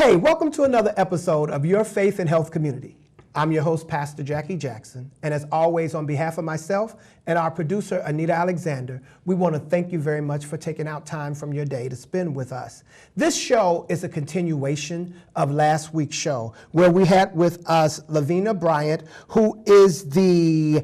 Hey, welcome to another episode of Your Faith and Health Community. I'm your host, Pastor Jackie Jackson, and as always, on behalf of myself and our producer, Anita Alexander, we want to thank you very much for taking out time from your day to spend with us. This show is a continuation of last week's show, where we had with us Lavina Bryant, who is the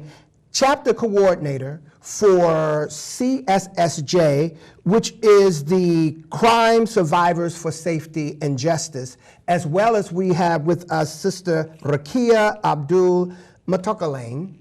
chapter coordinator for CSSJ, which is the Crime Survivors for Safety and Justice, as well as we have with us Sister Rakia Abdul Matokalain,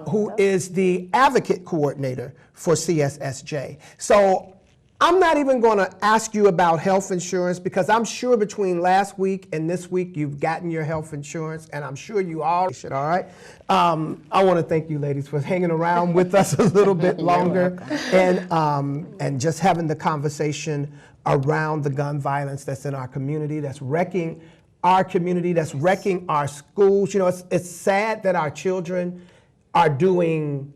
who is the advocate coordinator for CSSJ. So I'm not even going to ask you about health insurance because I'm sure between last week and this week you've gotten your health insurance, and I'm sure you all should, all right? I want to thank you ladies for hanging around with us a little bit longer and just having the conversation around the gun violence that's in our community, that's wrecking our community, that's wrecking our schools. You know, it's sad that our children are doing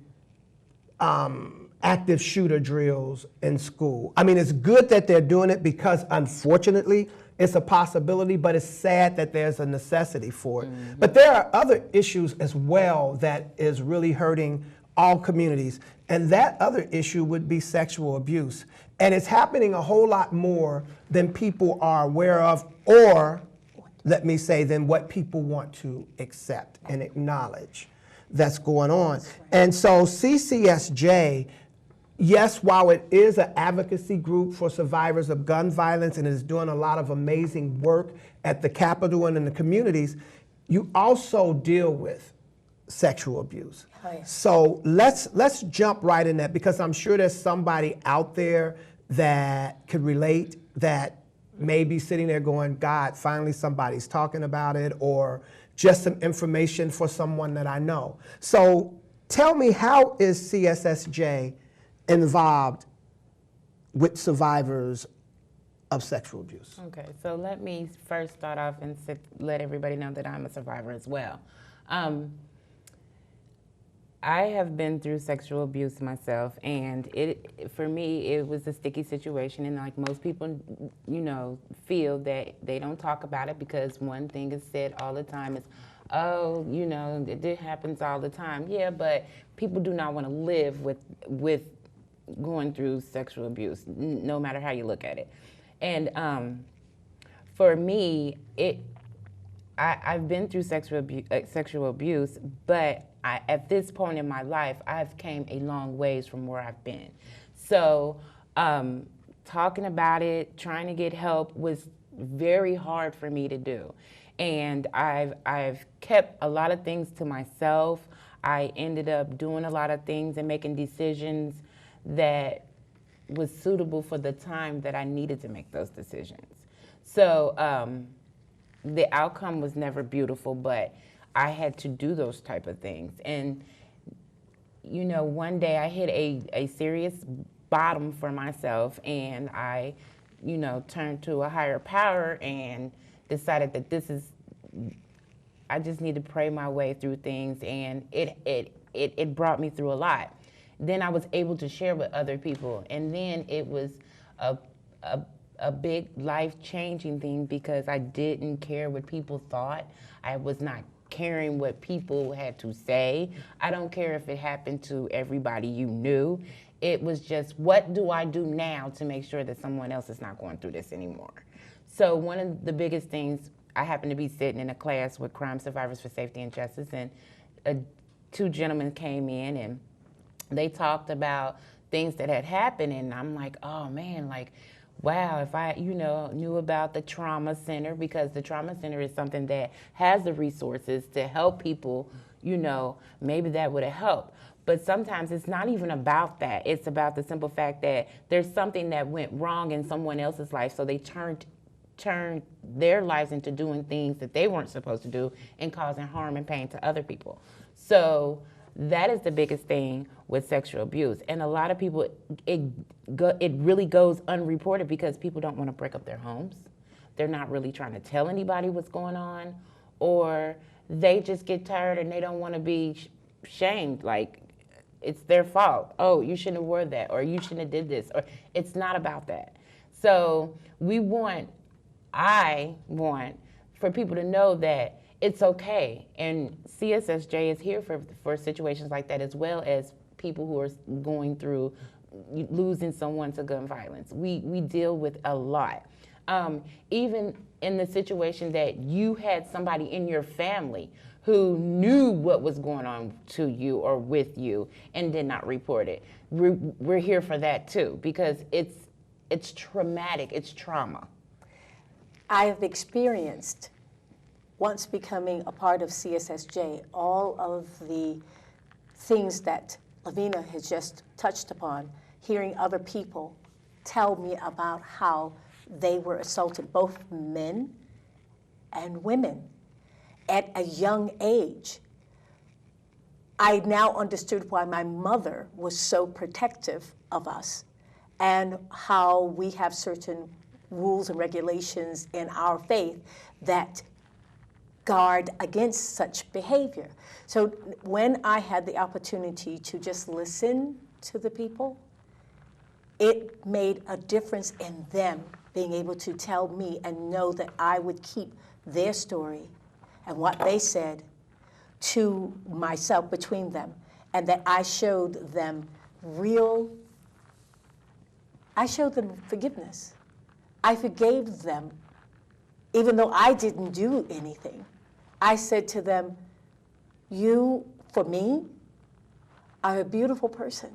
active shooter drills in school. I mean, it's good that they're doing it because, unfortunately, it's a possibility, but it's sad that there's a necessity for it. Mm-hmm. But there are other issues as well that is really hurting all communities, and that other issue would be sexual abuse. And it's happening a whole lot more than people are aware of, or, let me say, than what people want to accept and acknowledge that's going on. That's right. And so CCSJ, yes, while it is an advocacy group for survivors of gun violence and is doing a lot of amazing work at the Capitol and in the communities, you also deal with sexual abuse. Oh, yeah. So let's jump right in that, because I'm sure there's somebody out there that could relate, that may be sitting there going, God, finally somebody's talking about it, or just some information for someone that I know. So tell me, how is CSSJ involved with survivors of sexual abuse? Okay, so let me first start off and let everybody know that I'm a survivor as well. I have been through sexual abuse myself, and for me, it was a sticky situation, and like most people, you know, feel that they don't talk about it because one thing is said all the time is, oh, you know, it happens all the time. Yeah, but people do not want to live with going through sexual abuse, no matter how you look at it. And for me, I've been through sexual abuse, but at this point in my life, I've came a long ways from where I've been. So talking about it, trying to get help was very hard for me to do. And I've kept a lot of things to myself. I ended up doing a lot of things and making decisions that was suitable for the time that I needed to make those decisions. So the outcome was never beautiful, but I had to do those type of things. And, you know, one day I hit a serious bottom for myself, and I, you know, turned to a higher power and decided that I just need to pray my way through things, and it brought me through a lot. Then I was able to share with other people, and then it was a big life-changing thing because I didn't care what people thought. I was not caring what people had to say. I don't care if it happened to everybody you knew. It was just, what do I do now to make sure that someone else is not going through this anymore? So one of the biggest things, I happened to be sitting in a class with Crime Survivors for Safety and Justice, and two gentlemen came in and they talked about things that had happened, and I'm like, oh man, like, wow, if I, you know, knew about the trauma center, because the trauma center is something that has the resources to help people, you know, maybe that would have helped. But sometimes it's not even about that. It's about the simple fact that there's something that went wrong in someone else's life, so they turned their lives into doing things that they weren't supposed to do and causing harm and pain to other people. So that is the biggest thing with sexual abuse. And a lot of people, it really goes unreported because people don't want to break up their homes. They're not really trying to tell anybody what's going on, or they just get tired and they don't want to be shamed. Like, it's their fault. Oh, you shouldn't have worn that, or you shouldn't have did this, or it's not about that. So we want I want for people to know that it's okay. And CSSJ is here for situations like that, as well as people who are going through losing someone to gun violence. We deal with a lot. Even in the situation that you had somebody in your family who knew what was going on to you or with you and did not report it. We're here for that too, because it's traumatic, it's trauma. I have experienced, once becoming a part of CSSJ, all of the things that Lavina has just touched upon, hearing other people tell me about how they were assaulted, both men and women, at a young age. I now understood why my mother was so protective of us and how we have certain rules and regulations in our faith that guard against such behavior. So when I had the opportunity to just listen to the people, it made a difference in them being able to tell me and know that I would keep their story and what they said to myself between them, and that I showed them forgiveness. I forgave them, even though I didn't do anything. I said to them, you, for me, are a beautiful person,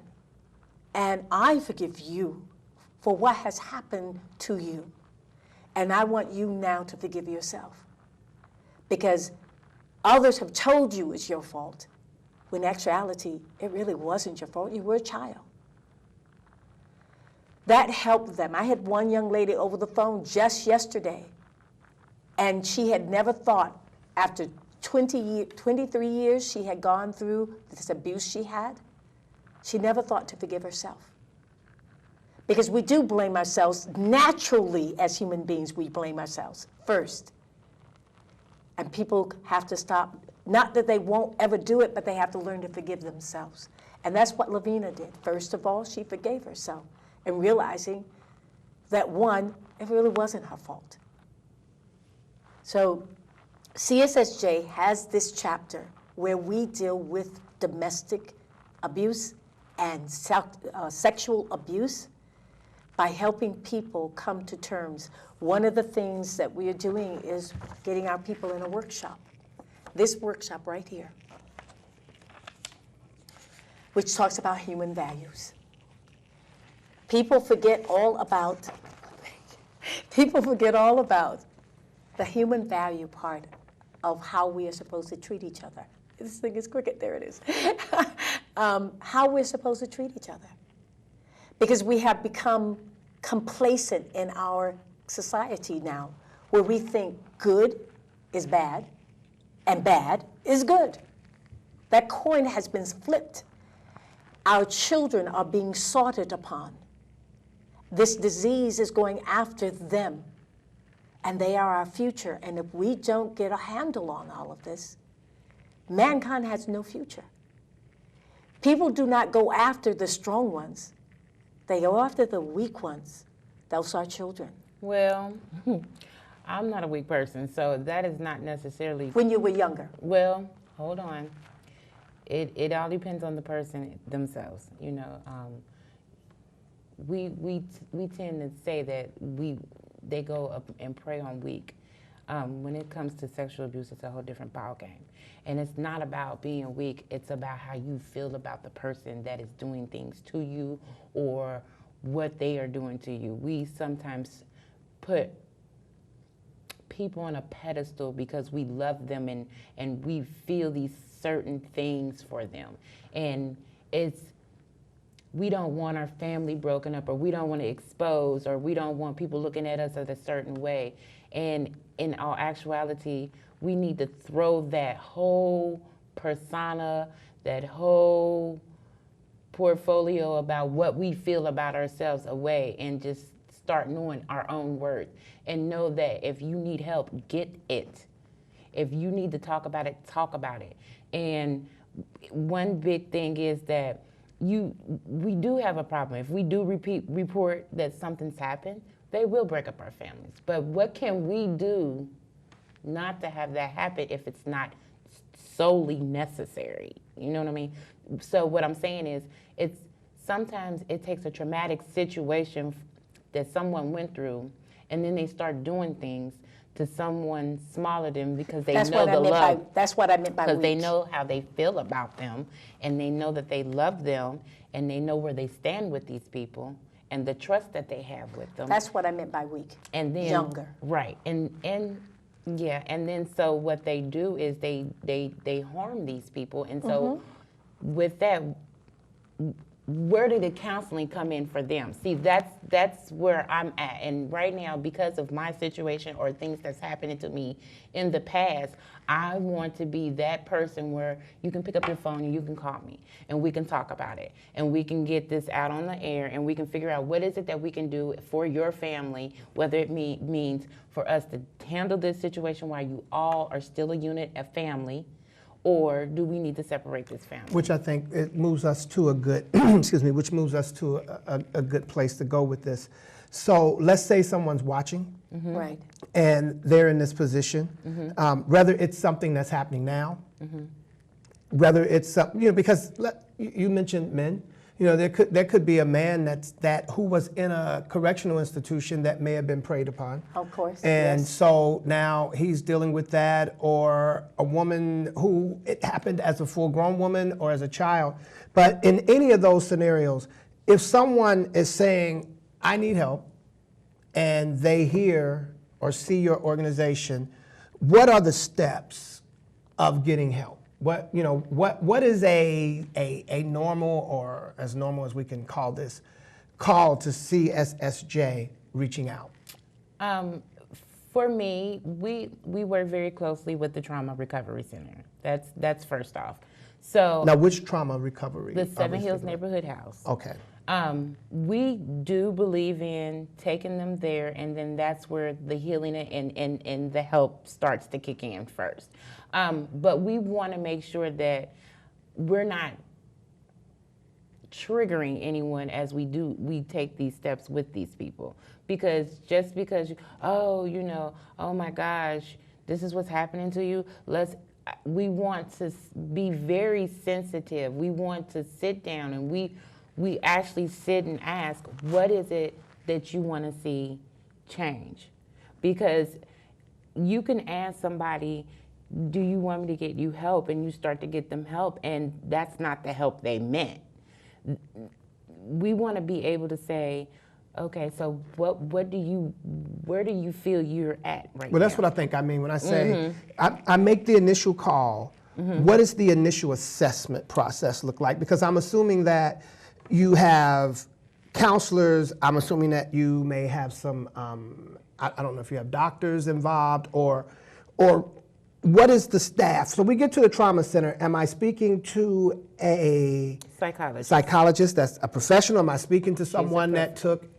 and I forgive you for what has happened to you. And I want you now to forgive yourself. Because others have told you it's your fault, when in actuality, it really wasn't your fault. You were a child. That helped them. I had one young lady over the phone just yesterday, and she had never thought, after 23 years she had gone through this abuse she had, she never thought to forgive herself. Because we do blame ourselves. Naturally, as human beings, we blame ourselves first. And people have to stop, not that they won't ever do it, but they have to learn to forgive themselves. And that's what Lavina did. First of all, she forgave herself, and realizing that, one, it really wasn't her fault. So CSSJ has this chapter where we deal with domestic abuse and sexual abuse by helping people come to terms. One of the things that we are doing is getting our people in a workshop. This workshop right here, which talks about human values. People forget all about the human value part of how we are supposed to treat each other. This thing is crooked, there it is. How we're supposed to treat each other. Because we have become complacent in our society now, where we think good is bad and bad is good. That coin has been flipped. Our children are being sorted upon. This disease is going after them, and they are our future. And if we don't get a handle on all of this, mankind has no future. People do not go after the strong ones. They go after the weak ones. Those are children. Well, I'm not a weak person, so that is not necessarily. When you were younger. Well, hold on. It all depends on the person themselves. You know, we tend to say that they go up and prey on weak. When it comes to sexual abuse, it's a whole different ballgame. And it's not about being weak, it's about how you feel about the person that is doing things to you or what they are doing to you. We sometimes put people on a pedestal because we love them and we feel these certain things for them. And we don't want our family broken up, or we don't want to expose, or we don't want people looking at us as a certain way. And in all actuality, we need to throw that whole persona, that whole portfolio about what we feel about ourselves away and just start knowing our own worth and know that if you need help, get it. If you need to talk about it, talk about it. And one big thing is that we do have a problem. If we do report that something's happened, they will break up our families. But what can we do not to have that happen if it's not solely necessary? You know what I mean? So what I'm saying is, it's sometimes it takes a traumatic situation that someone went through, and then they start doing things to someone smaller than because they know the love. That's what I meant by Because they weak. know how they feel about them, and they know that they love them, and they know where they stand with these people, and the trust that they have with them. That's what I meant by weak. And then Younger. right, and yeah, and then so what they do is they harm these people, and so with that, where did the counseling come in for them? See, that's where I'm at. And right now, because of my situation or things that's happening to me in the past, I want to be that person where you can pick up your phone and you can call me and we can talk about it and we can get this out on the air and we can figure out what is it that we can do for your family, whether it means for us to handle this situation while you all are still a unit, a family, or do we need to separate this family? Which I think it moves us to a good, excuse me, which moves us to a good place to go with this. So let's say someone's watching Right. and they're in this position, whether it's something that's happening now, whether it's, because you mentioned men. There could be a man who was in a correctional institution that may have been preyed upon. Of course, And yes. so now he's dealing with that, or a woman who it happened as a full-grown woman or as a child. But in any of those scenarios, if someone is saying, I need help, and they hear or see your organization, what are the steps of getting help? What is a normal, or as normal as we can call this, call to CSSJ reaching out? For me, we work very closely with the Trauma Recovery Center. That's first off. So Now, which trauma recovery? the are we Seven Hills speaking of? Neighborhood House. Okay. We do believe in taking them there, and then that's where the healing and the help starts to kick in first. But we want to make sure that we're not triggering anyone as we take these steps with these people. Because just because, oh my gosh, this is what's happening to you, we want to be very sensitive. We want to sit down and we actually sit and ask, what is it that you want to see change? Because you can ask somebody, do you want me to get you help? And you start to get them help, and that's not the help they meant. We want to be able to say, okay, so where do you feel you're at right now? Well, that's what I think I mean when I say I make the initial call. What does the initial assessment process look like? Because I'm assuming that you have counselors. I'm assuming that you may have some, I don't know if you have doctors involved or what is the staff? So we get to the trauma center. Am I speaking to a psychologist that's a professional? Am I speaking to someone that took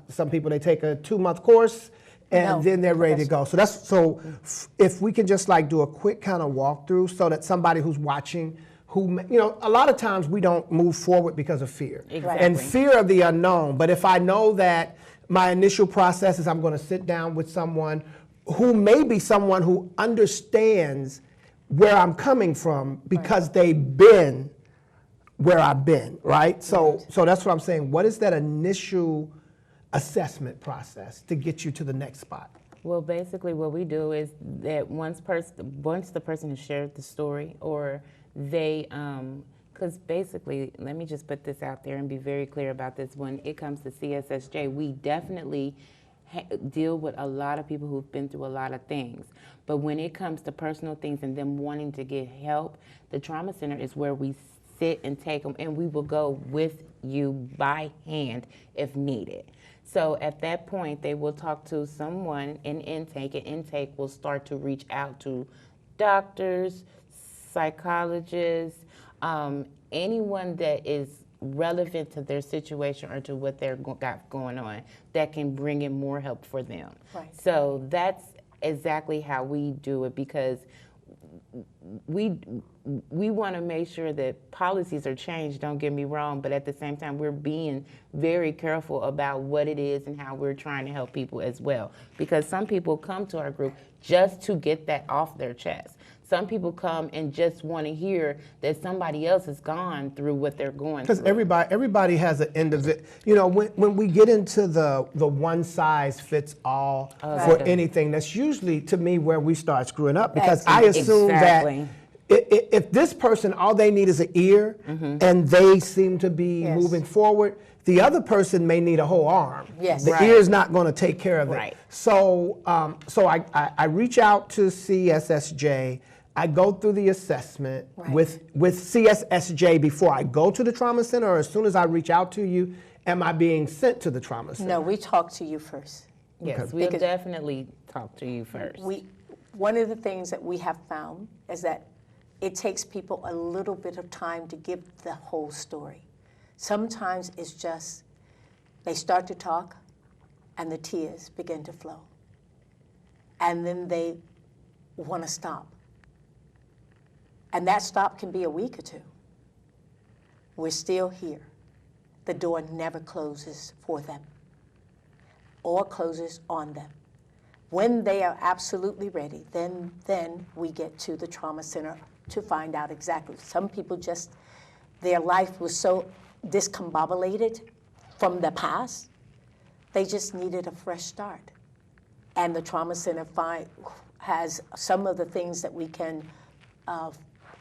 some people, they take a 2-month course and then they're ready to go. So if we can just do a quick kind of walkthrough so that somebody who's watching, a lot of times we don't move forward because of fear. Exactly. And fear of the unknown. But if I know that my initial process is I'm going to sit down with someone who may be someone who understands where I'm coming from because they've been where I've been, right? So that's what I'm saying. What is that initial assessment process to get you to the next spot? Well, basically what we do is that once the person has shared the story, or they, because basically, let me just put this out there and be very clear about this. When it comes to CSSJ, we definitely deal with a lot of people who've been through a lot of things. But when it comes to personal things and them wanting to get help, the Trauma Center is where we sit and take them, and we will go with you by hand if needed. So at that point, they will talk to someone in intake, and intake will start to reach out to doctors, psychologists, anyone that is relevant to their situation or to what they're got going on that can bring in more help for them. Right. So that's exactly how we do it, because we want to make sure that policies are changed, don't get me wrong, but at the same time, we're being very careful about what it is and how we're trying to help people as well. Because some people come to our group just to get that off their chest. Some people come and just want to hear that somebody else has gone through what they're going through. Because everybody has an individual, you know, when we get into the one size fits all for anything, that's usually, to me, where we start screwing up. Because I assume Exactly. that if this person, all they need is an ear, and they seem to be Yes. moving forward, the other person may need a whole arm. Yes. The Right. ear is not going to take care of it. Right. So, I reach out to CSSJ. I go through the assessment Right. with CSSJ before I go to the trauma center, or as soon as I reach out to you, am I being sent to the trauma center? No, we talk to you first. Yes, we'll Because- definitely talk to you first. One of the things that we have found is that it takes people a little bit of time to give the whole story. Sometimes it's just they start to talk and the tears begin to flow. And then they want to stop. And that stop can be a week or two. We're still here. The door never closes for them or closes on them. When they are absolutely ready, then we get to the trauma center to find out exactly. Some people just, their life was so discombobulated from the past, they just needed a fresh start. And the trauma center has some of the things that we can,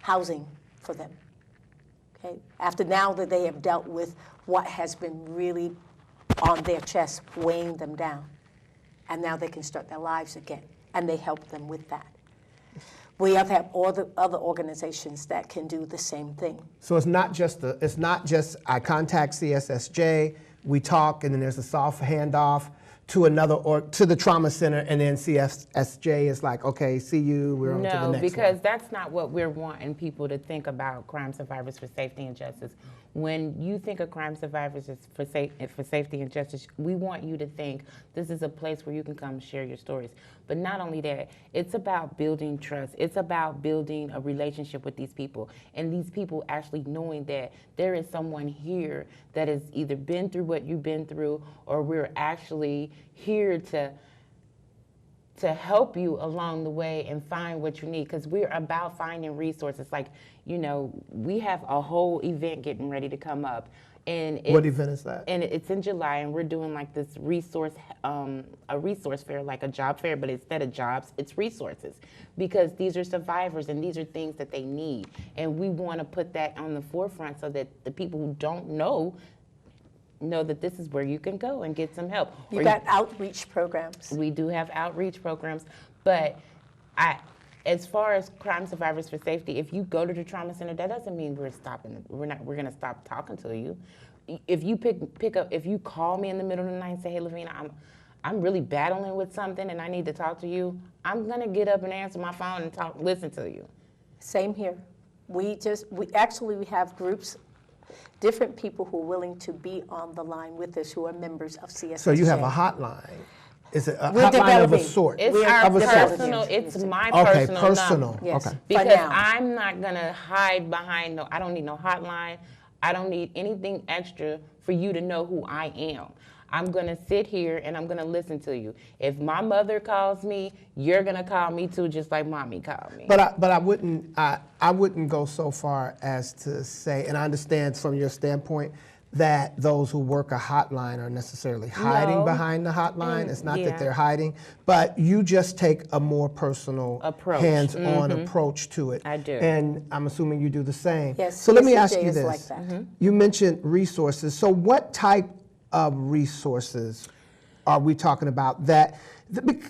housing for them. Okay? After now that they have dealt with what has been really on their chest, weighing them down. And now they can start their lives again, and they help them with that. We have all the other organizations that can do the same thing. So it's not just I contact CSSJ, we talk, and then there's a soft handoff to to the trauma center, and then CSSJ is like, okay, see you, we're on to the No, next because one. that's not what we're wanting people to think about crime survivors for safety and justice. When you think of crime survivors as for safety and justice, we want you to think this is a place where you can come share your stories. But not only that, it's about building trust. It's about building a relationship with these people. And these people actually knowing that there is someone here that has either been through what you've been through, or we're actually here to help you along the way and find what you need, because we're about finding resources. Like, you know, we have a whole event getting ready to come up. And What event is that? And it's in July, and we're doing like this a resource fair, like a job fair, but instead of jobs, it's resources. Because these are survivors and these are things that they need. And we want to put that on the forefront so that the people who don't know that this is where you can go and get some help. You got outreach programs. We do have outreach programs, but as far as crime survivors for safety, if you go to the trauma center, that doesn't mean we're going to stop talking to you. If you pick up, if you call me in the middle of the night and say, hey, Lavina, I'm really battling with something and I need to talk to you, I'm going to get up and answer my phone and listen to you. Same here. We have groups, different people who are willing to be on the line with us who are members of CSSJ. So you have a hotline. Is it a We're hotline of a developing. sort? It's We're our of a sort. personal, it's my Okay, personal personal. number. Yes. Okay. For Because now. I'm not gonna hide behind I don't need no hotline. I don't need anything extra for you to know who I am. I'm gonna sit here and I'm gonna listen to you. If my mother calls me, you're gonna call me too, just like mommy called me. But I wouldn't go so far as to say, and I understand from your standpoint, that those who work a hotline are necessarily hiding No. behind the hotline. It's not yeah. that they're hiding, but you just take a more personal, Approach. hands-on approach to it. I do. And I'm assuming you do the same. Yes, So let me CSSJ ask you is this. like that. You mentioned resources. So what type of resources are we talking about that?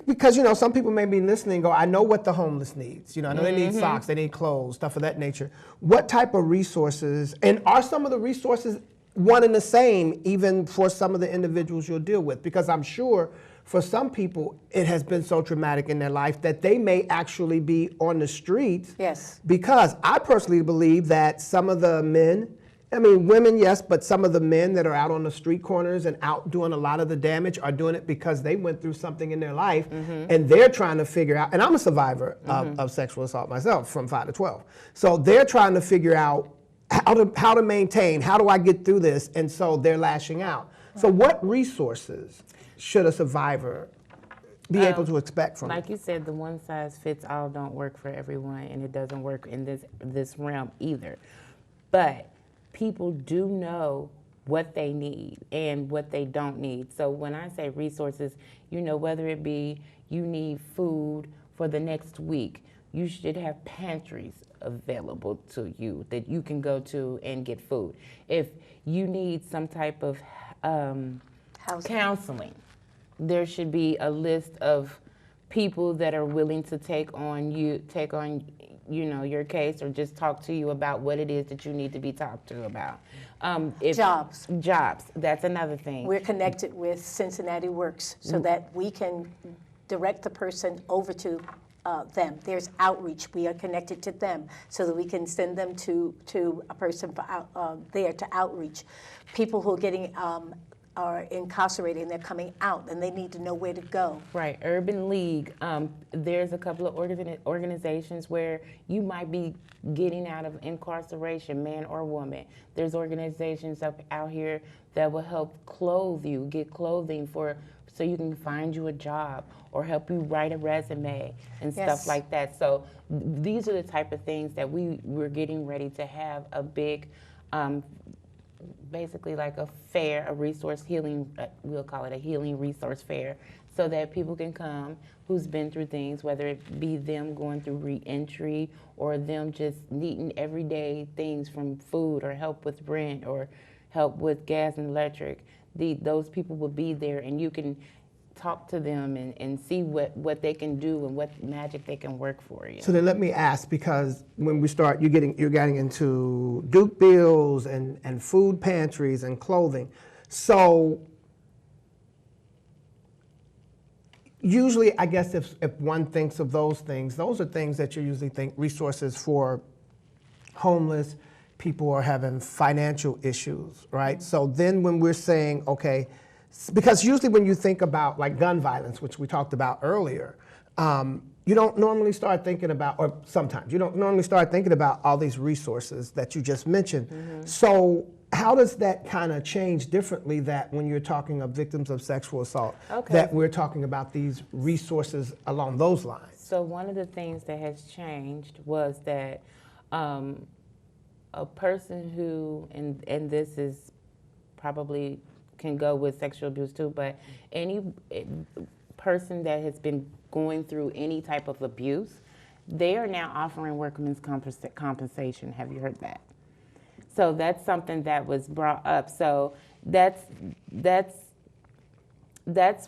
Because, you know, some people may be listening and go, I know what the homeless needs. You know, I know they need socks, they need clothes, stuff of that nature. What type of resources, and are some of the resources one and the same even for some of the individuals you'll deal with? Because I'm sure for some people it has been so traumatic in their life that they may actually be on the streets. Yes. Because I personally believe that some of the men I mean, women, yes, but some of the men that are out on the street corners and out doing a lot of the damage are doing it because they went through something in their life and they're trying to figure out, and I'm a survivor of sexual assault myself from 5 to 12. So they're trying to figure out how to maintain, how do I get through this? And so they're lashing out. So what resources should a survivor be able to expect from Like you said, the one size fits all don't work for everyone, and it doesn't work in this realm either. But people do know what they need and what they don't need. So when I say resources, whether it be you need food for the next week, you should have pantries available to you that you can go to and get food. If you need some type of counseling, there should be a list of people that are willing to take on your case, or just talk to you about what it is that you need to be talked to about. Jobs. That's another thing. We're connected with Cincinnati Works so that we can direct the person over to them. There's outreach. We are connected to them so that we can send them to a person there to outreach. People who are getting are incarcerated and they're coming out and they need to know where to go. Right, Urban League. There's a couple of organizations where you might be getting out of incarceration, man or woman. There's organizations out here that will help clothe you, get clothing so you can find you a job or help you write a resume and stuff like that. So these are the type of things that we're getting ready to have a big basically like a fair, a resource healing, we'll call it a healing resource fair, so that people can come who's been through things, whether it be them going through re-entry or them just needing everyday things from food or help with rent or help with gas and electric. Those people will be there, and you can talk to them and see what they can do and what magic they can work for you. So then let me ask, because when we start, you're getting into Duke Bills and food pantries and clothing. So usually, I guess if one thinks of those things, those are things that you usually think resources for homeless people who are having financial issues, right? So then when we're saying, okay, because usually when you think about like gun violence, which we talked about earlier, you don't normally start thinking about, or sometimes you don't normally start thinking about all these resources that you just mentioned. So how does that kind of change differently that when you're talking of victims of sexual assault, that we're talking about these resources along those lines? So one of the things that has changed was that a person who, and this is probably can go with sexual abuse too, but any person that has been going through any type of abuse, they are now offering workman's compensation. Have you heard that? So that's something that was brought up. So that's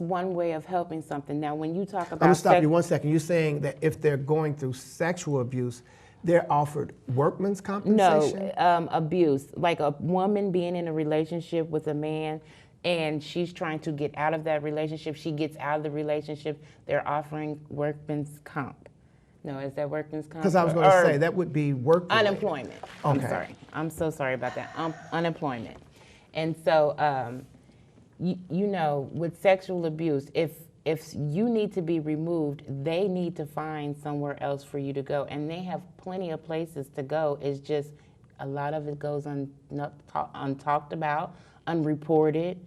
one way of helping something. Now, when you talk about, I'm gonna stop you 1 second. You're saying that if they're going through sexual abuse, they're offered workman's compensation? No, abuse. Like a woman being in a relationship with a man and she's trying to get out of that relationship. She gets out of the relationship. They're offering workman's comp. No, is that workman's comp? Because I was going to say, that would be work. Unemployment. I'm Okay. sorry. I'm so sorry about that. Unemployment. And so, with sexual abuse, if you need to be removed, they need to find somewhere else for you to go. And they have plenty of places to go. It's just a lot of it goes untalked about, unreported,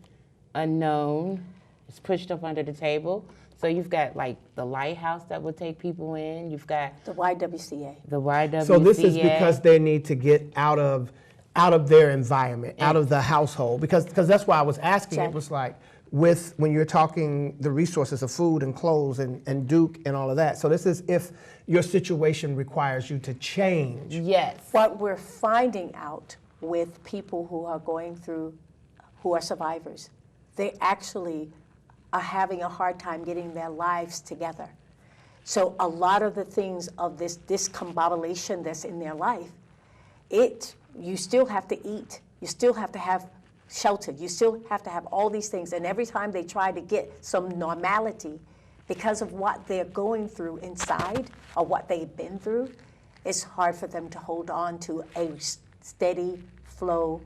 unknown. It's pushed up under the table. So you've got like the Lighthouse that would take people in. You've got The YWCA. the YWCA. So this is because they need to get out of their environment, out of the household. Because that's why I was asking. It was like, when you're talking the resources of food and clothes and Duke and all of that. So this is if your situation requires you to change. Yes. What we're finding out with people who are going through, who are survivors, they actually are having a hard time getting their lives together. So a lot of the things of this discombobulation that's in their life, you still have to eat, you still have to have shelter, you still have to have all these things. And every time they try to get some normality, because of what they're going through inside or what they've been through, it's hard for them to hold on to a steady flow.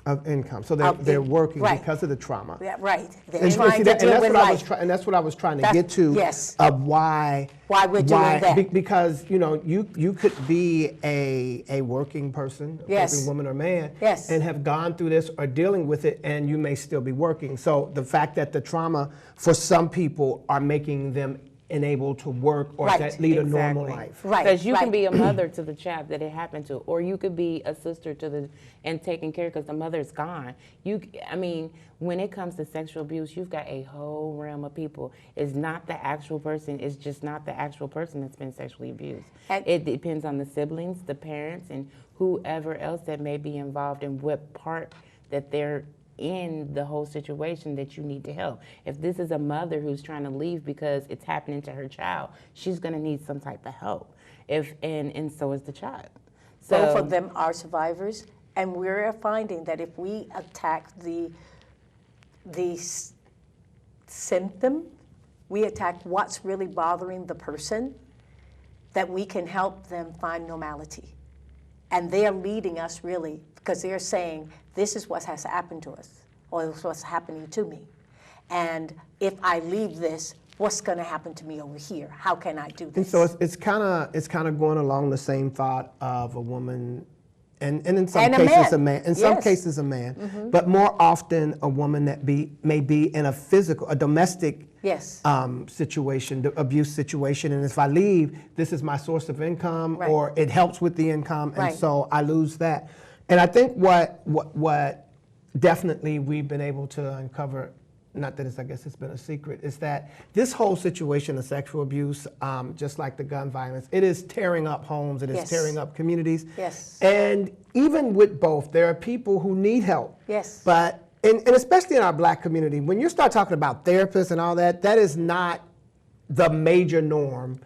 Of income. So Of they're in- working right. because of the trauma. Yeah, right. They're And trying see to that- deal with life. and that's what I was trying to That's- get to. yes. Of why Why we're doing that. because you could be a working person, a Yes. working woman or man, Yes. and have gone through this or dealing with it, and you may still be working. So the fact that the trauma for some people are making them unable to work or Right. to lead a normal Exactly. life. Right, Because you can right. be a mother to the child that it happened to, or you could be a sister to the and taking care because the mother's gone. I mean, when it comes to sexual abuse, you've got a whole realm of people. It's not the actual person. It's just not the actual person that's been sexually abused. And- It depends on the siblings, the parents, and whoever else that may be involved in what part that they're in the whole situation that you need to help. If this is a mother who's trying to leave because it's happening to her child, she's going to need some type of help. And so is the child. So Both of them are survivors, and we're finding that if we attack the symptom, we attack what's really bothering the person, that we can help them find normality. And they're leading us really, because they're saying, this is what has happened to us, or this is what's happening to me. And if I leave this, what's going to happen to me over here? How can I do And this? so it's kind of going along the same thought of a woman, and in some And a cases man. a man. In some Yes. cases a man, but more often a woman that may be in a domestic Yes. situation, the abuse situation, and if I leave, this is my source of income, Right. or it helps with the income, and Right. so I lose that. And I think what definitely we've been able to uncover, not that I guess it's been a secret, is that this whole situation of sexual abuse, just like the gun violence, it is tearing up homes, it is Yes. tearing up communities. Yes. And even with both, there are people who need help. Yes. But, and especially in our black community, when you start talking about therapists and all that, that is not the major norm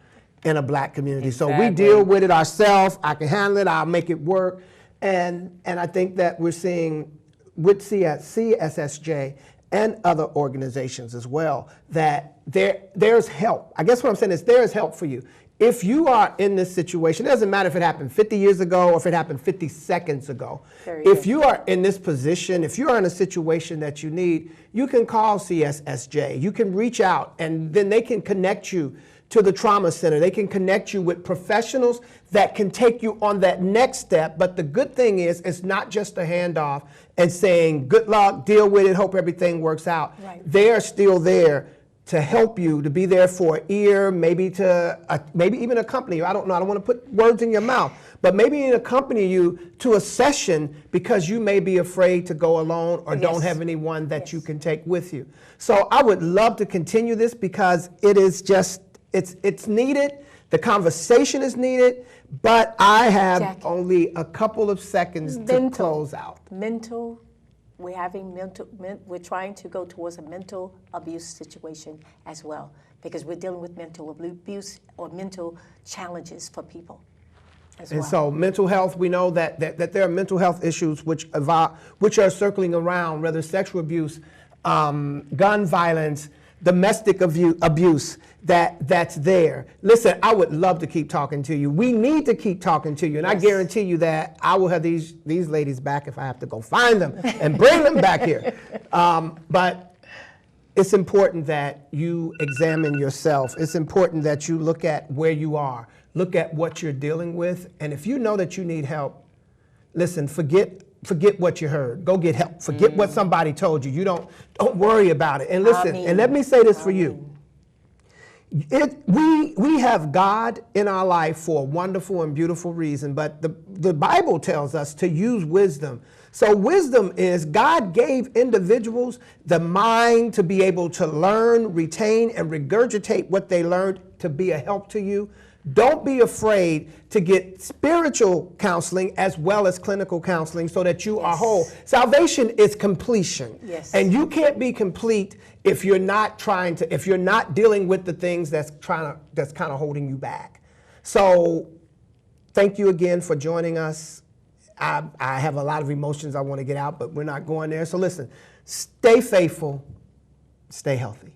in a black community. So we Exactly. deal with it ourselves. I can handle it. I'll make it work. And I think that we're seeing with CSSJ and other organizations as well that there's help. I guess what I'm saying is there is help for you. If you are in this situation, it doesn't matter if it happened 50 years ago or if it happened 50 seconds ago. Very If good. you are in this position, if you are in a situation that you need, you can call CSSJ. You can reach out, and then they can connect you to the trauma center. They can connect you with professionals that can take you on that next step. But the good thing is, it's not just a handoff and saying, good luck, deal with it, hope everything works out. Right. They are still there to help you, to be there for an ear, maybe even accompany you. I don't know, I don't want to put words in your mouth, but maybe accompany you to a session because you may be afraid to go alone or don't Yes. have anyone that Yes. you can take with you. So I would love to continue this because it is just, it's needed. The conversation is needed, but I have Jackie. only a couple of seconds to Mental. close out. We're trying to go towards a mental abuse situation as well, because we're dealing with mental abuse or mental challenges for people as And well. so mental health, we know that there are mental health issues which are circling around, whether sexual abuse, gun violence, domestic abuse, that's there. Listen, I would love to keep talking to you. We need to keep talking to you. And I Yes. guarantee you that I will have these ladies back if I have to go find them and bring them back here. But it's important that you examine yourself. It's important that you look at where you are, look at what you're dealing with. And if you know that you need help, listen, forget what you heard. Go get help. Forget what somebody told you. You don't worry about it. And listen, Amen. and let me say this for you. We have God in our life for a wonderful and beautiful reason, but the Bible tells us to use wisdom. So wisdom is God gave individuals the mind to be able to learn, retain, and regurgitate what they learned to be a help to you. Don't be afraid to get spiritual counseling as well as clinical counseling so that you are Yes. whole. Salvation is completion. Yes. And you can't be complete if you're not dealing with the things that's kind of holding you back. So thank you again for joining us. I have a lot of emotions I want to get out, but we're not going there. So listen, stay faithful, stay healthy.